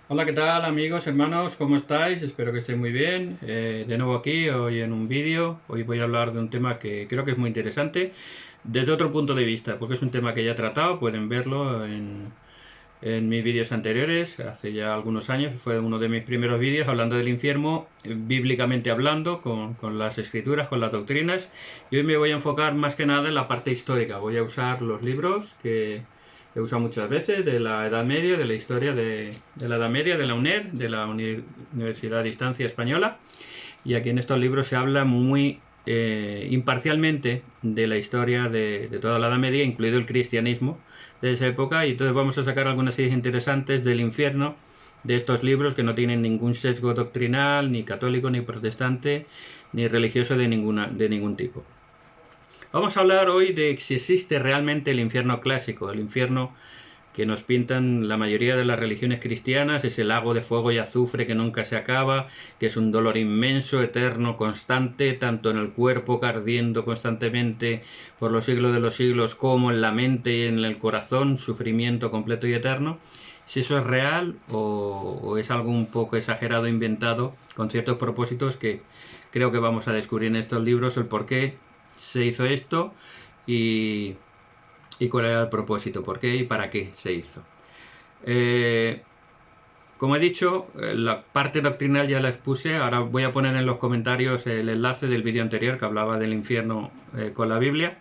Hola, ¿qué tal amigos, hermanos? ¿Cómo estáis? Espero que estéis muy bien. De nuevo aquí, hoy en un vídeo. Hoy voy a hablar de un tema que creo que es muy interesante desde otro punto de vista, porque es un tema que ya he tratado, pueden verlo en mis vídeos anteriores, hace ya algunos años, fue uno de mis primeros vídeos hablando del infierno, bíblicamente hablando, con las escrituras, con las doctrinas, y hoy me voy a enfocar más que nada en la parte histórica. Voy a usar los libros que he usado muchas veces de la Edad Media, de la historia de la Edad Media, de la UNED, de la Universidad a Distancia Española, y aquí en estos libros se habla muy imparcialmente de la historia de toda la Edad Media, incluido el cristianismo de esa época, y entonces vamos a sacar algunas ideas interesantes del infierno de estos libros que no tienen ningún sesgo doctrinal, ni católico, ni protestante, ni religioso de ningún tipo. Vamos a hablar hoy de si existe realmente el infierno clásico, el infierno que nos pintan la mayoría de las religiones cristianas, ese lago de fuego y azufre que nunca se acaba, que es un dolor inmenso, eterno, constante, tanto en el cuerpo que ardiendo constantemente por los siglos de los siglos, como en la mente y en el corazón, sufrimiento completo y eterno. Si eso es real o es algo un poco exagerado, inventado, con ciertos propósitos que creo que vamos a descubrir en estos libros el por qué se hizo esto y cuál era el propósito, por qué y para qué se hizo. Eh, Como he dicho, la parte doctrinal ya la expuse. Ahora voy a poner en los comentarios el enlace del vídeo anterior que hablaba del infierno con la Biblia.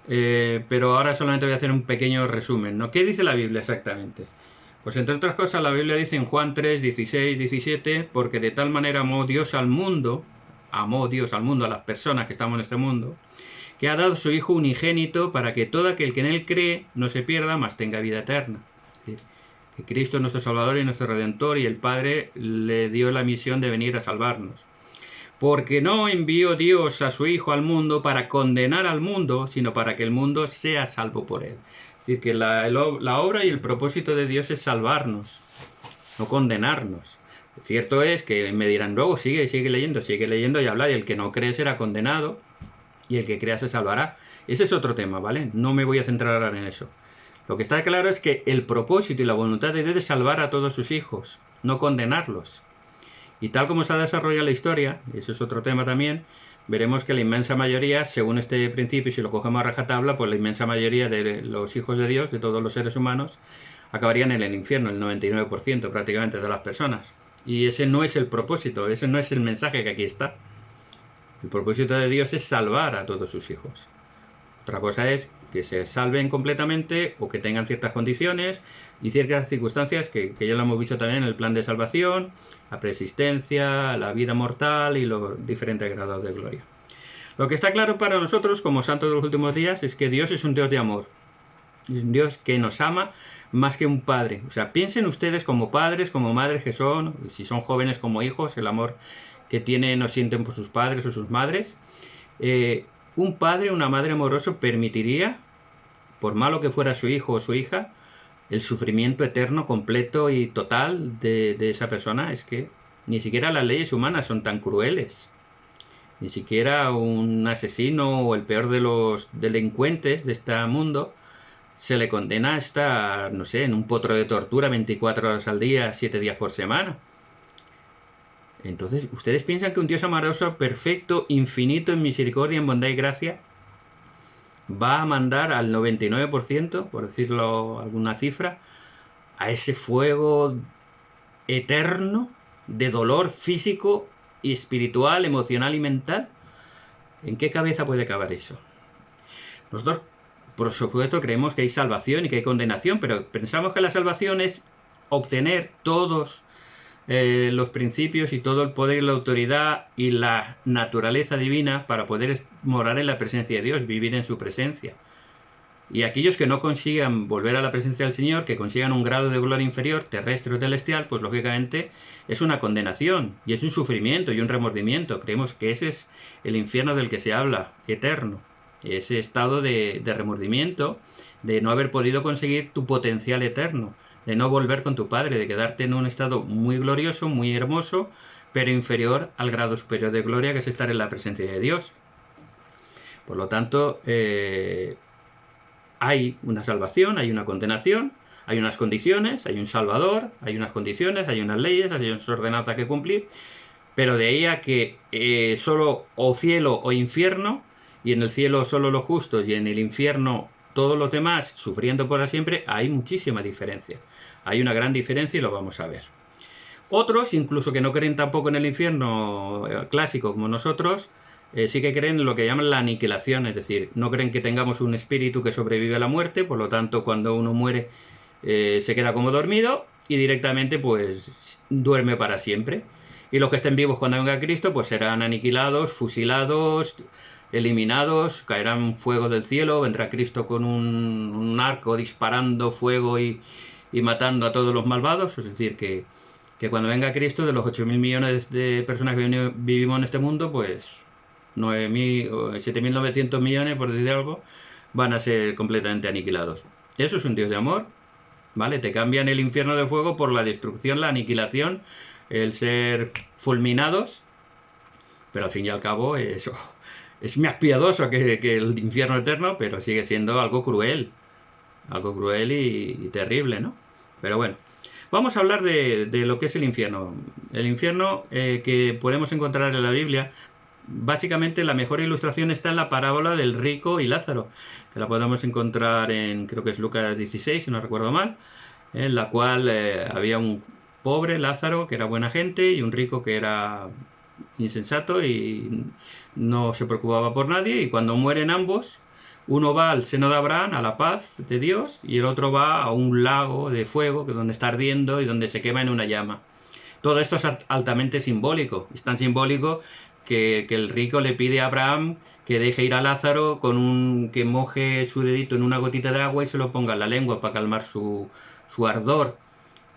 Pero ahora solamente voy a hacer un pequeño resumen, ¿no? ¿Qué dice la Biblia exactamente? Pues entre otras cosas la Biblia dice en Juan 3, 16, 17, porque de tal manera amó Dios al mundo, a las personas que estamos en este mundo, que ha dado su Hijo unigénito para que todo aquel que en Él cree no se pierda, mas tenga vida eterna. Es decir, que Cristo es nuestro Salvador y nuestro Redentor y el Padre le dio la misión de venir a salvarnos. Porque no envió Dios a su Hijo al mundo para condenar al mundo, sino para que el mundo sea salvo por Él. Es decir, que la obra y el propósito de Dios es salvarnos, no condenarnos. Cierto es que me dirán luego, sigue leyendo y habla, y el que no cree será condenado, y el que crea se salvará. Ese es otro tema, ¿vale? No me voy a centrar ahora en eso. Lo que está claro es que el propósito y la voluntad de Dios es salvar a todos sus hijos, no condenarlos. Y tal como se ha desarrollado la historia, y eso es otro tema también, veremos que la inmensa mayoría, según este principio, si lo cogemos a rajatabla, pues la inmensa mayoría de los hijos de Dios, de todos los seres humanos, acabarían en el infierno, el 99% prácticamente de las personas. Y ese no es el propósito, ese no es el mensaje que aquí está. El propósito de Dios es salvar a todos sus hijos. Otra cosa es que se salven completamente o que tengan ciertas condiciones y ciertas circunstancias que ya lo hemos visto también en el plan de salvación, la preexistencia, la vida mortal y los diferentes grados de gloria. Lo que está claro para nosotros como santos de los últimos días es que Dios es un Dios de amor. Es un Dios que nos ama más que un padre. O sea, piensen ustedes como padres, como madres que son, si son jóvenes como hijos, el amor que tienen o sienten por sus padres o sus madres. Un padre, una madre amoroso permitiría, por malo que fuera su hijo o su hija, el sufrimiento eterno, completo y total de esa persona. Es que ni siquiera las leyes humanas son tan crueles. Ni siquiera un asesino o el peor de los delincuentes de este mundo se le condena a estar, no sé, en un potro de tortura 24 horas al día, 7 días por semana. Entonces, ¿ustedes piensan que un Dios amoroso, perfecto, infinito en misericordia, en bondad y gracia, va a mandar al 99%, por decirlo alguna cifra, a ese fuego eterno de dolor físico y espiritual, emocional y mental? ¿En qué cabeza puede caber eso? Nosotros, por supuesto, creemos que hay salvación y que hay condenación, pero pensamos que la salvación es obtener todos los principios y todo el poder y la autoridad y la naturaleza divina para poder morar en la presencia de Dios, vivir en su presencia. Y aquellos que no consigan volver a la presencia del Señor, que consigan un grado de gloria inferior, terrestre o celestial, pues lógicamente es una condenación y es un sufrimiento y un remordimiento. Creemos que ese es el infierno del que se habla, eterno. Ese estado de remordimiento, de no haber podido conseguir tu potencial eterno, de no volver con tu Padre, de quedarte en un estado muy glorioso, muy hermoso, pero inferior al grado superior de gloria que es estar en la presencia de Dios. Por lo tanto, hay una salvación, hay una condenación, Hay unas condiciones, hay un Salvador, hay unas condiciones, hay unas leyes, hay unas ordenanzas que cumplir, pero de ahí a que solo o cielo o infierno, y en el cielo solo los justos y en el infierno todos los demás sufriendo para siempre, hay muchísima diferencia. Hay una gran diferencia y lo vamos a ver. Otros, incluso que no creen tampoco en el infierno clásico como nosotros, sí que creen en lo que llaman la aniquilación, es decir, no creen que tengamos un espíritu que sobrevive a la muerte, por lo tanto cuando uno muere se queda como dormido y directamente pues duerme para siempre. Y los que estén vivos cuando venga Cristo pues serán aniquilados, fusilados, eliminados, caerán fuego del cielo, vendrá Cristo con un arco disparando fuego y matando a todos los malvados, es decir que cuando venga Cristo, de los 8.000 millones de personas que vivimos en este mundo, pues 9.000 o 7.900 millones, por decir algo, van a ser completamente aniquilados. Eso es un Dios de amor, ¿vale? Te cambian el infierno de fuego por la destrucción, la aniquilación, el ser fulminados, pero al fin y al cabo eso es más piadoso que el infierno eterno, pero sigue siendo algo cruel y terrible, ¿no? Pero bueno. Vamos a hablar de lo que es el infierno. El infierno que podemos encontrar en la Biblia, básicamente la mejor ilustración está en la parábola del rico y Lázaro, que la podemos encontrar en, creo que es Lucas 16, si no recuerdo mal, en la cual había un pobre Lázaro, que era buena gente, y un rico que era insensato y no se preocupaba por nadie, y cuando mueren ambos, uno va al seno de Abraham, a la paz de Dios, y el otro va a un lago de fuego, que es donde está ardiendo y donde se quema en una llama. Todo esto es altamente simbólico. Es tan simbólico que el rico le pide a Abraham que deje ir a Lázaro que moje su dedito en una gotita de agua y se lo ponga en la lengua para calmar su ardor.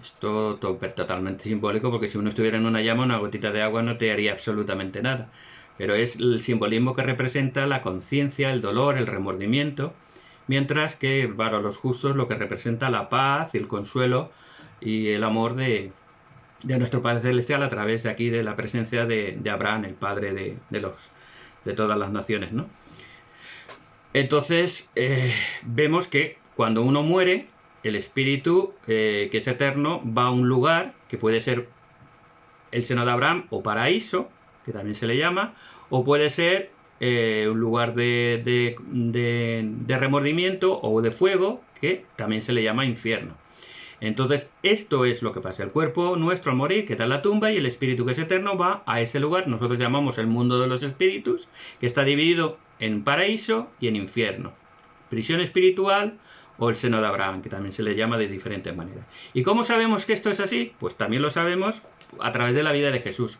Esto totalmente simbólico, porque si uno estuviera en una llama, una gotita de agua no te haría absolutamente nada. Pero es el simbolismo que representa la conciencia, el dolor, el remordimiento, mientras que para los justos lo que representa la paz, el consuelo y el amor de nuestro Padre Celestial a través de aquí de la presencia de Abraham, el padre de todas las naciones, ¿no? Entonces vemos que cuando uno muere, el espíritu que es eterno va a un lugar que puede ser el seno de Abraham o paraíso, que también se le llama, o puede ser un lugar de remordimiento o de fuego, que también se le llama infierno. Entonces, esto es lo que pasa. El cuerpo nuestro al morir queda en la tumba y el espíritu que es eterno va a ese lugar. Nosotros llamamos el mundo de los espíritus, que está dividido en paraíso y en infierno. Prisión espiritual o el seno de Abraham, que también se le llama de diferentes maneras. ¿Y cómo sabemos que esto es así? Pues también lo sabemos a través de la vida de Jesús.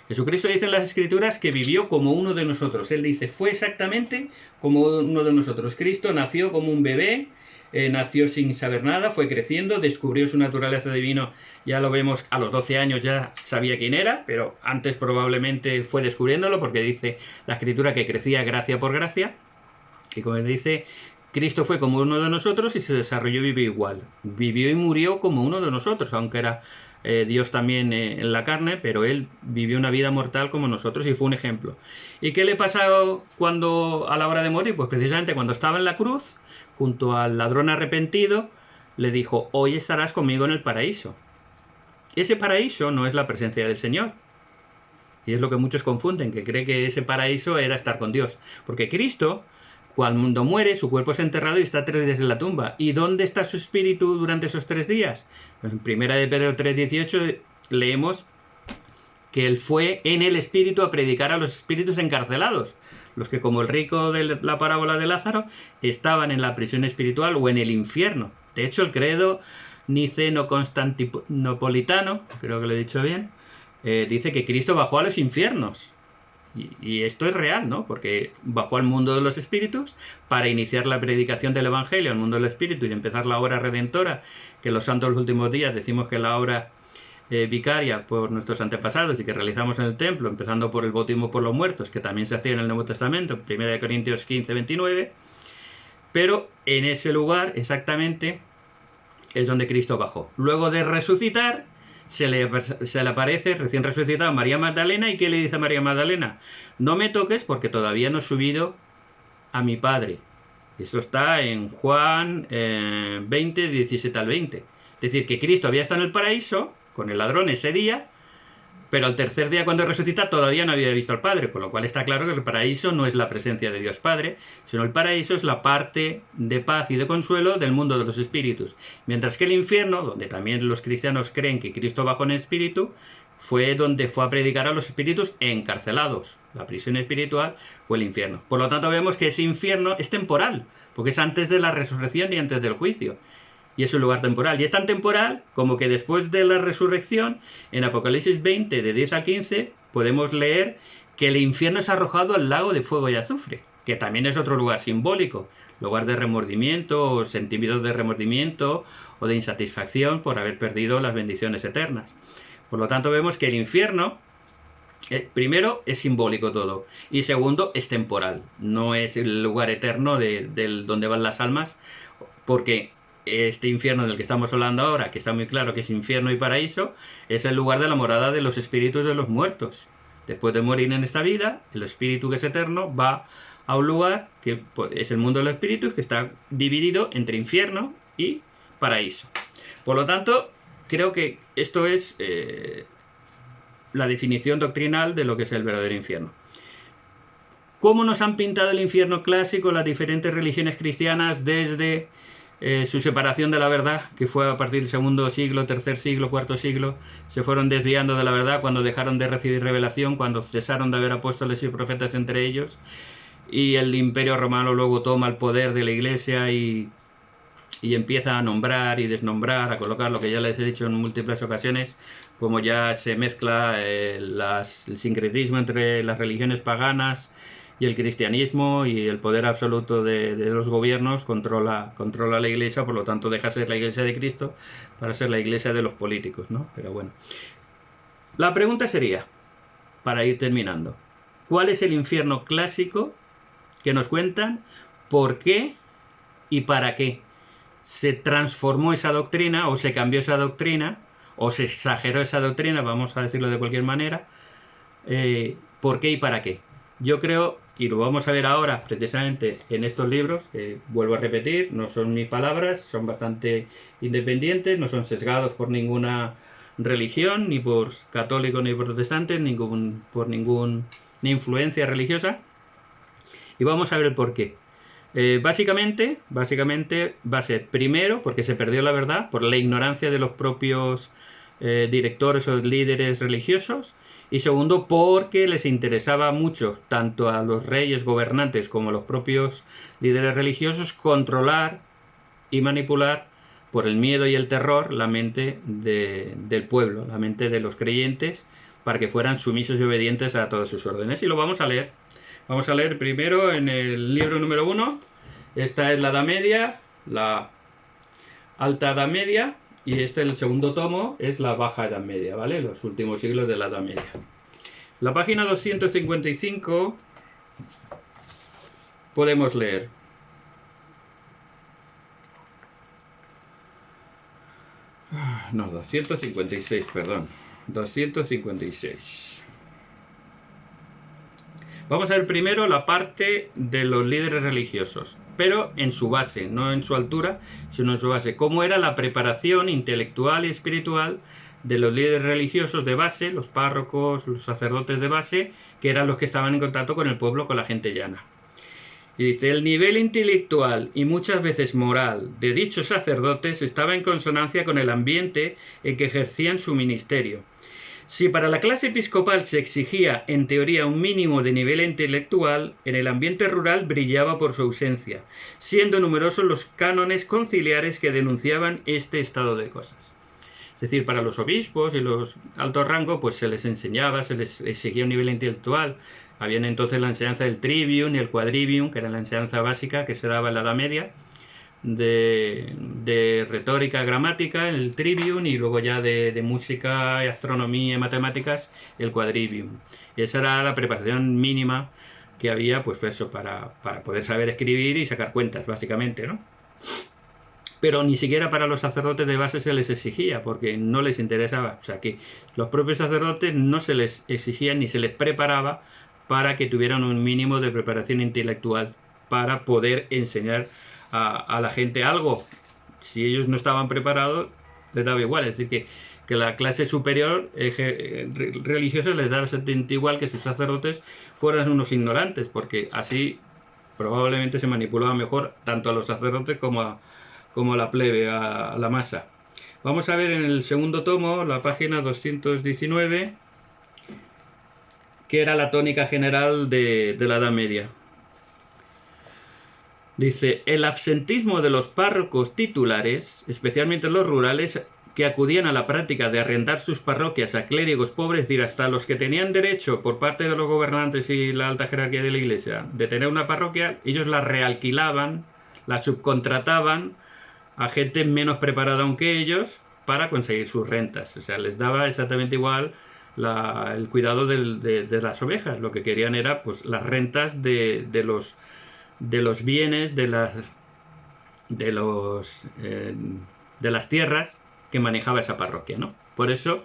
Jesucristo dice en las Escrituras que vivió como uno de nosotros. Él dice, fue exactamente como uno de nosotros. Cristo nació como un bebé, nació sin saber nada, fue creciendo, descubrió su naturaleza divina, ya lo vemos, a los 12 años ya sabía quién era, pero antes probablemente fue descubriéndolo, porque dice la Escritura que crecía gracia por gracia, y como dice, Cristo fue como uno de nosotros y se desarrolló y vivió igual. Vivió y murió como uno de nosotros, aunque era Dios también en la carne, pero él vivió una vida mortal como nosotros y fue un ejemplo. ¿Y qué le pasó a la hora de morir? Pues precisamente cuando estaba en la cruz, junto al ladrón arrepentido, le dijo, hoy estarás conmigo en el paraíso. Ese paraíso no es la presencia del Señor. Y es lo que muchos confunden, que creen que ese paraíso era estar con Dios. Porque Cristo, cuando muere, su cuerpo es enterrado y está 3 días en la tumba. ¿Y dónde está su espíritu durante esos 3 días? Pues en 1 de Pedro 3:18 leemos que él fue en el espíritu a predicar a los espíritus encarcelados. Los que, como el rico de la parábola de Lázaro, estaban en la prisión espiritual o en el infierno. De hecho, el credo niceno-constantinopolitano, creo que lo he dicho bien, dice que Cristo bajó a los infiernos. Y esto es real, ¿no? Porque bajó al mundo de los espíritus para iniciar la predicación del Evangelio al mundo del espíritu y empezar la obra redentora, que los santos de los últimos días decimos que la obra vicaria por nuestros antepasados y que realizamos en el templo, empezando por el bautismo por los muertos, que también se hacía en el Nuevo Testamento, 1 Corintios 15:29, pero en ese lugar exactamente es donde Cristo bajó. Luego de resucitar, se le aparece recién resucitado a María Magdalena. ¿Y qué le dice a María Magdalena? No me toques porque todavía no he subido a mi Padre. Eso está en Juan 20, 17 al 20. Es decir, que Cristo había estado en el paraíso con el ladrón ese día, pero al tercer día cuando resucita todavía no había visto al Padre, con lo cual está claro que el paraíso no es la presencia de Dios Padre, sino el paraíso es la parte de paz y de consuelo del mundo de los espíritus. Mientras que el infierno, donde también los cristianos creen que Cristo bajó en espíritu, fue donde fue a predicar a los espíritus encarcelados. La prisión espiritual fue el infierno. Por lo tanto vemos que ese infierno es temporal, porque es antes de la resurrección y antes del juicio. Y es un lugar temporal. Y es tan temporal como que después de la resurrección, en Apocalipsis 20, de 10 a 15, podemos leer que el infierno es arrojado al lago de fuego y azufre, que también es otro lugar simbólico, lugar de remordimiento, o sentimientos de remordimiento o de insatisfacción por haber perdido las bendiciones eternas. Por lo tanto vemos que el infierno, primero, es simbólico todo, y segundo, es temporal, no es el lugar eterno donde van las almas, porque este infierno del que estamos hablando ahora, que está muy claro que es infierno y paraíso, es el lugar de la morada de los espíritus de los muertos. Después de morir en esta vida, el espíritu que es eterno va a un lugar que es el mundo de los espíritus, que está dividido entre infierno y paraíso. Por lo tanto, creo que esto es la definición doctrinal de lo que es el verdadero infierno. ¿Cómo nos han pintado el infierno clásico las diferentes religiones cristianas desde su separación de la verdad, que fue a partir del segundo siglo, tercer siglo, cuarto siglo? Se fueron desviando de la verdad cuando dejaron de recibir revelación, cuando cesaron de haber apóstoles y profetas entre ellos, y el imperio romano luego toma el poder de la iglesia y empieza a nombrar y desnombrar, a colocar lo que ya les he dicho en múltiples ocasiones, como ya se mezcla el sincretismo entre las religiones paganas y el cristianismo, y el poder absoluto de los gobiernos controla la iglesia, por lo tanto deja de ser la iglesia de Cristo para ser la iglesia de los políticos, ¿no? Pero bueno. La pregunta sería, para ir terminando, ¿cuál es el infierno clásico que nos cuentan? ¿Por qué y para qué se transformó esa doctrina, o se cambió esa doctrina, o se exageró esa doctrina, vamos a decirlo de cualquier manera? ¿Por qué y para qué? Yo creo, y lo vamos a ver ahora precisamente en estos libros, que vuelvo a repetir, no son mis palabras, son bastante independientes, no son sesgados por ninguna religión, ni por católicos ni protestantes, ni por ninguna influencia religiosa, y vamos a ver el por qué. Básicamente va a ser, primero, porque se perdió la verdad por la ignorancia de los propios directores o líderes religiosos, y segundo, porque les interesaba mucho, tanto a los reyes gobernantes como a los propios líderes religiosos, controlar y manipular por el miedo y el terror la mente del pueblo, la mente de los creyentes, para que fueran sumisos y obedientes a todas sus órdenes. Y lo vamos a leer. Vamos a leer primero en el libro número 1. Esta es la Edad Media, la Alta Edad Media, y el segundo tomo es la Baja Edad Media, ¿vale? Los últimos siglos de la Edad Media. La página 255 podemos leer: no, 256, perdón. 256. Vamos a ver primero la parte de los líderes religiosos, pero en su base, no en su altura, sino en su base. ¿Cómo era la preparación intelectual y espiritual de los líderes religiosos de base, los párrocos, los sacerdotes de base, que eran los que estaban en contacto con el pueblo, con la gente llana? Y dice: el nivel intelectual y muchas veces moral de dichos sacerdotes estaba en consonancia con el ambiente en que ejercían su ministerio. Si para la clase episcopal se exigía en teoría un mínimo de nivel intelectual, en el ambiente rural brillaba por su ausencia, siendo numerosos los cánones conciliares que denunciaban este estado de cosas. Es decir, para los obispos y los altos rangos, pues se les enseñaba, se les exigía un nivel intelectual. Habían entonces la enseñanza del trivium y el quadrivium, que era la enseñanza básica que se daba en la Edad Media, de retórica, gramática, el trivium, y luego ya de música, astronomía y matemáticas, el quadrivium. Y esa era la preparación mínima que había, pues eso, para poder saber escribir y sacar cuentas, básicamente, ¿no? Pero ni siquiera para los sacerdotes de base se les exigía, porque no les interesaba. O sea que los propios sacerdotes no se les exigía ni se les preparaba para que tuvieran un mínimo de preparación intelectual para poder enseñar a la gente algo. Si ellos no estaban preparados, les daba igual. Es decir, que la clase superior religiosa les daba exactamente igual que sus sacerdotes fueran unos ignorantes, porque así probablemente se manipulaba mejor tanto a los sacerdotes como a la plebe, a la masa. Vamos a ver en el segundo tomo, la página 219, que era la tónica general de la Edad Media. Dice: el absentismo de los párrocos titulares, especialmente los rurales, que acudían a la práctica de arrendar sus parroquias a clérigos pobres, es decir, hasta los que tenían derecho por parte de los gobernantes y la alta jerarquía de la iglesia de tener una parroquia, ellos la realquilaban, la subcontrataban a gente menos preparada aún que ellos para conseguir sus rentas. O sea, les daba exactamente igual el cuidado de las ovejas. Lo que querían era pues las rentas de los bienes, de las tierras que manejaba esa parroquia, ¿no? Por eso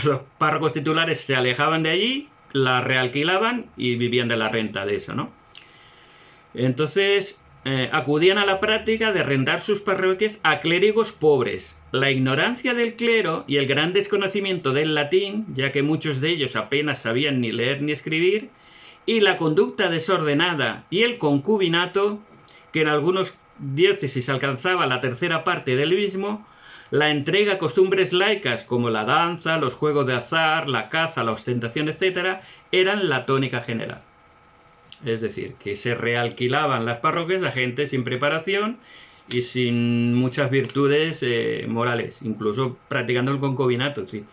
los párrocos titulares se alejaban de allí, la realquilaban y vivían de la renta de eso, ¿no? Entonces acudían a la práctica de arrendar sus parroquias a clérigos pobres. La ignorancia del clero y el gran desconocimiento del latín, ya que muchos de ellos apenas sabían ni leer ni escribir, y la conducta desordenada y el concubinato, que en algunos diócesis alcanzaba la tercera parte del mismo, la entrega a costumbres laicas como la danza, los juegos de azar, la caza, la ostentación, etc., eran la tónica general. Es decir, que se realquilaban las parroquias a gente sin preparación y sin muchas virtudes morales, incluso practicando el concubinato. Sí.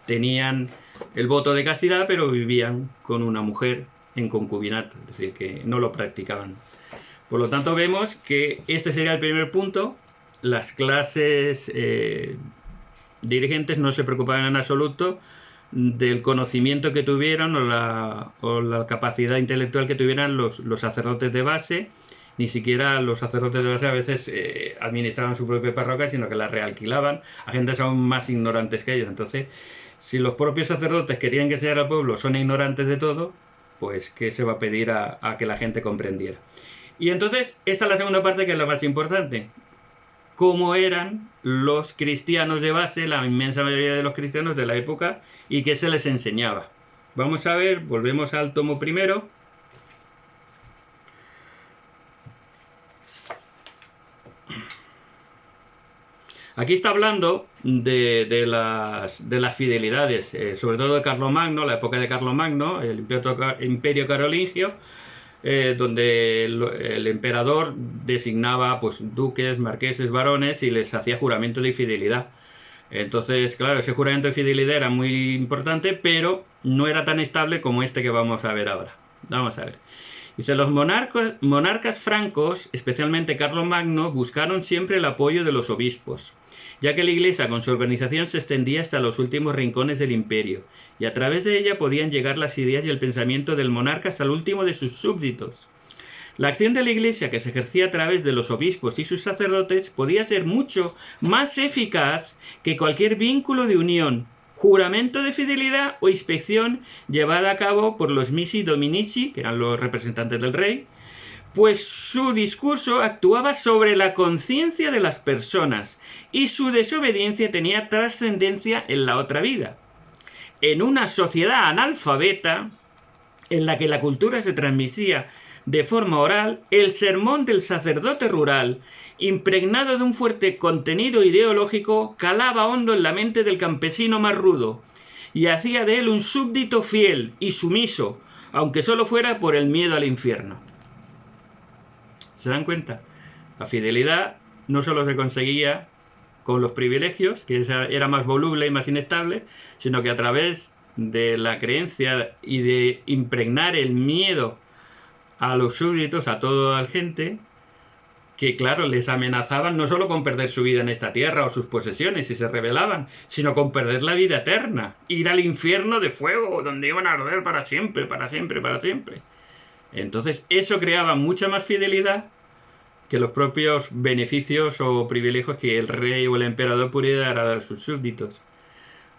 Tenían el voto de castidad, pero vivían con una mujer en concubinato, es decir, que no lo practicaban. Por lo tanto, vemos que este sería el primer punto. Las clases dirigentes no se preocupaban en absoluto del conocimiento que tuvieran o la capacidad intelectual que tuvieran los sacerdotes de base. Ni siquiera los sacerdotes de base a veces administraban su propia parroquia, sino que la realquilaban a gentes aún más ignorantes que ellos. Entonces, si los propios sacerdotes que tienen que enseñar al pueblo son ignorantes de todo, pues ¿qué se va a pedir a que la gente comprendiera? Y entonces, esta es la segunda parte, que es la más importante. ¿Cómo eran los cristianos de base, la inmensa mayoría de los cristianos de la época, y qué se les enseñaba? Vamos a ver, volvemos al tomo primero. Aquí está hablando de las fidelidades, sobre todo de Carlomagno, la época de Carlomagno, el imperio carolingio, donde el emperador designaba pues duques, marqueses, varones y les hacía juramento de fidelidad. Entonces, claro, ese juramento de fidelidad era muy importante, pero no era tan estable como este que vamos a ver ahora. Vamos a ver. Dice: los monarcas francos, especialmente Carlomagno, buscaron siempre el apoyo de los obispos, ya que la Iglesia con su organización se extendía hasta los últimos rincones del imperio, y a través de ella podían llegar las ideas y el pensamiento del monarca hasta el último de sus súbditos. La acción de la Iglesia, que se ejercía a través de los obispos y sus sacerdotes, podía ser mucho más eficaz que cualquier vínculo de unión, juramento de fidelidad o inspección llevada a cabo por los missi dominici, que eran los representantes del rey, pues su discurso actuaba sobre la conciencia de las personas y su desobediencia tenía trascendencia en la otra vida. En una sociedad analfabeta, en la que la cultura se transmitía de forma oral, el sermón del sacerdote rural, impregnado de un fuerte contenido ideológico, calaba hondo en la mente del campesino más rudo y hacía de él un súbdito fiel y sumiso, aunque solo fuera por el miedo al infierno. ¿Se dan cuenta? La fidelidad no solo se conseguía con los privilegios, que era más voluble y más inestable, sino que a través de la creencia y de impregnar el miedo a los súbditos, a toda la gente, que claro, les amenazaban no solo con perder su vida en esta tierra o sus posesiones si se rebelaban, sino con perder la vida eterna, ir al infierno de fuego, donde iban a arder para siempre, para siempre, para siempre. Entonces eso creaba mucha más fidelidad que los propios beneficios o privilegios que el rey o el emperador pudiera dar a sus súbditos.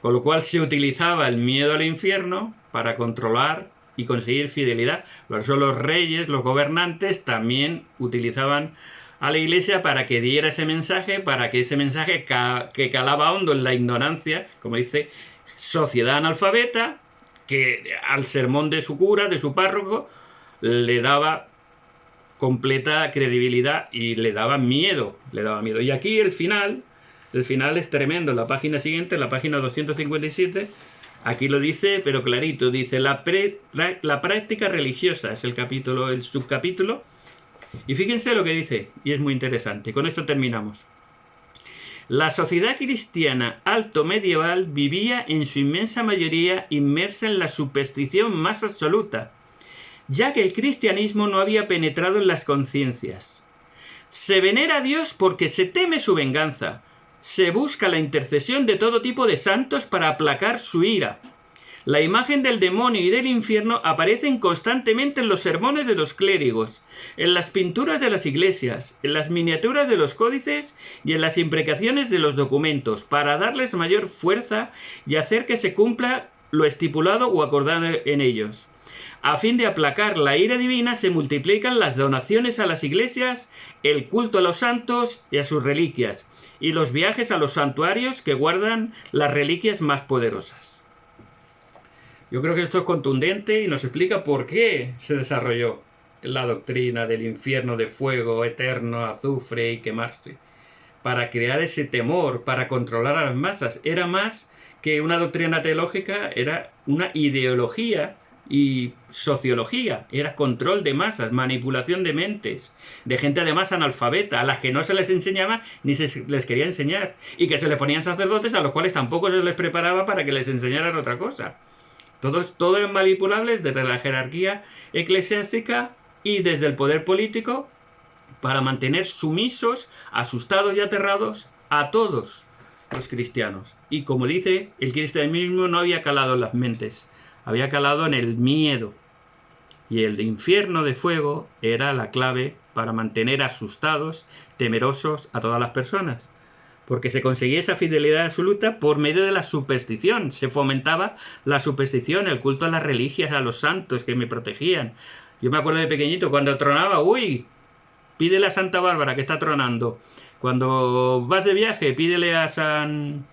Con lo cual se utilizaba el miedo al infierno para controlar y conseguir fidelidad. Por eso los reyes, los gobernantes, también utilizaban a la Iglesia para que diera ese mensaje, para que ese mensaje que calaba hondo en la ignorancia, como dice, sociedad analfabeta, que al sermón de su cura, de su párroco, le daba completa credibilidad y le daba miedo, Y aquí el final es tremendo. La página siguiente, la página 257, aquí lo dice, pero clarito, dice la práctica religiosa, es el subcapítulo, y fíjense lo que dice, y es muy interesante. Con esto terminamos. La sociedad cristiana alto medieval vivía en su inmensa mayoría inmersa en la superstición más absoluta, ya que el cristianismo no había penetrado en las conciencias. Se venera a Dios porque se teme su venganza. Se busca la intercesión de todo tipo de santos para aplacar su ira. La imagen del demonio y del infierno aparecen constantemente en los sermones de los clérigos, en las pinturas de las iglesias, en las miniaturas de los códices y en las imprecaciones de los documentos, para darles mayor fuerza y hacer que se cumpla lo estipulado o acordado en ellos. A fin de aplacar la ira divina se multiplican las donaciones a las iglesias, el culto a los santos y a sus reliquias, y los viajes a los santuarios que guardan las reliquias más poderosas. Yo creo que esto es contundente y nos explica por qué se desarrolló la doctrina del infierno de fuego eterno, azufre y quemarse. Para crear ese temor, para controlar a las masas. Era más que una doctrina teológica, era una ideología y sociología. Era control de masas, manipulación de mentes, de gente además analfabeta, a las que no se les enseñaba ni se les quería enseñar. Y que se les ponían sacerdotes a los cuales tampoco se les preparaba para que les enseñaran otra cosa. Todos eran manipulables desde la jerarquía eclesiástica y desde el poder político para mantener sumisos, asustados y aterrados a todos los cristianos. Y como dice, el cristianismo no había calado en las mentes, había calado en el miedo. Y el infierno de fuego era la clave para mantener asustados, temerosos a todas las personas. Porque se conseguía esa fidelidad absoluta por medio de la superstición. Se fomentaba la superstición, el culto a las religias, a los santos que me protegían. Yo me acuerdo de pequeñito, cuando tronaba, ¡uy! Pídele a Santa Bárbara que está tronando. Cuando vas de viaje, pídele a San...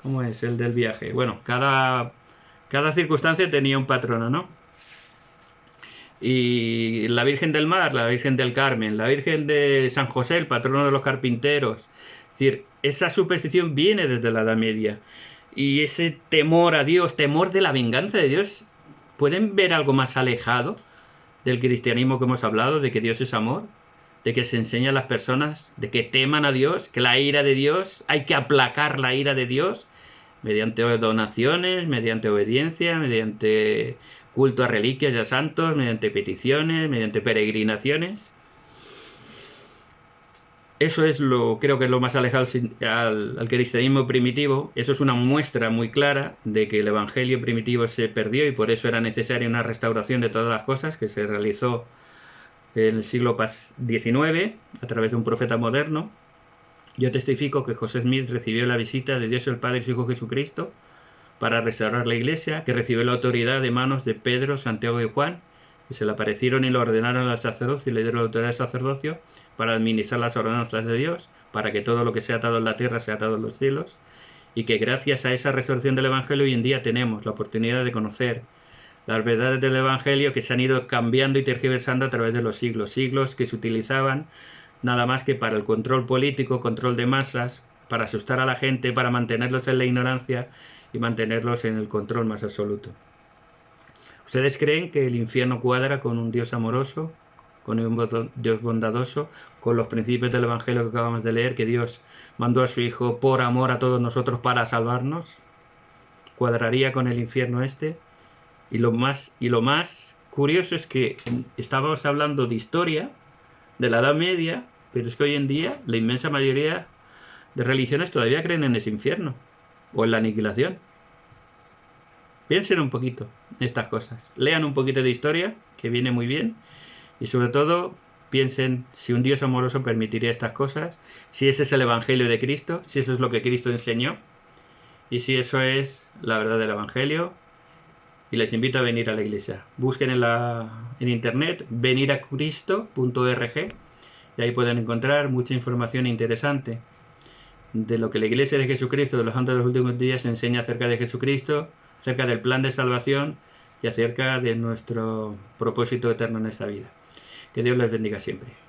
¿Cómo es el del viaje? Bueno, cada circunstancia tenía un patrono, ¿no? Y la Virgen del Mar, la Virgen del Carmen, la Virgen de San José, el patrono de los carpinteros. Es decir, esa superstición viene desde la Edad Media. Y ese temor a Dios, temor de la venganza de Dios, ¿pueden ver algo más alejado del cristianismo que hemos hablado, de que Dios es amor? De que se enseña a las personas, de que teman a Dios, que la ira de Dios, hay que aplacar la ira de Dios mediante donaciones, mediante obediencia, mediante culto a reliquias y a santos, mediante peticiones, mediante peregrinaciones. Eso es creo que es lo más alejado al cristianismo primitivo. Eso es una muestra muy clara de que el evangelio primitivo se perdió y por eso era necesaria una restauración de todas las cosas que se realizó en el siglo XIX a través de un profeta moderno. Yo testifico que José Smith recibió la visita de Dios el Padre y su Hijo Jesucristo para restaurar la iglesia, que recibió la autoridad de manos de Pedro, Santiago y Juan, que se le aparecieron y lo ordenaron al sacerdocio y le dieron la autoridad del sacerdocio para administrar las ordenanzas de Dios, para que todo lo que sea atado en la tierra sea atado en los cielos, y que gracias a esa resurrección del Evangelio hoy en día tenemos la oportunidad de conocer las verdades del Evangelio que se han ido cambiando y tergiversando a través de los siglos que se utilizaban nada más que para el control político, control de masas, para asustar a la gente, para mantenerlos en la ignorancia y mantenerlos en el control más absoluto. ¿Ustedes creen que el infierno cuadra con un Dios amoroso, con un Dios bondadoso, con los principios del Evangelio que acabamos de leer, que Dios mandó a su Hijo por amor a todos nosotros para salvarnos? ¿Cuadraría con el infierno este? Y lo más curioso es que estábamos hablando de historia, de la Edad Media, pero es que hoy en día la inmensa mayoría de religiones todavía creen en ese infierno o en la aniquilación. Piensen un poquito en estas cosas, lean un poquito de historia, que viene muy bien, y sobre todo piensen si un Dios amoroso permitiría estas cosas, si ese es el Evangelio de Cristo, si eso es lo que Cristo enseñó, y si eso es la verdad del Evangelio, y les invito a venir a la iglesia. Busquen en internet veniracristo.org y ahí pueden encontrar mucha información interesante de lo que la Iglesia de Jesucristo de los Santos de los Últimos Días enseña acerca de Jesucristo, acerca del plan de salvación y acerca de nuestro propósito eterno en esta vida. Que Dios les bendiga siempre.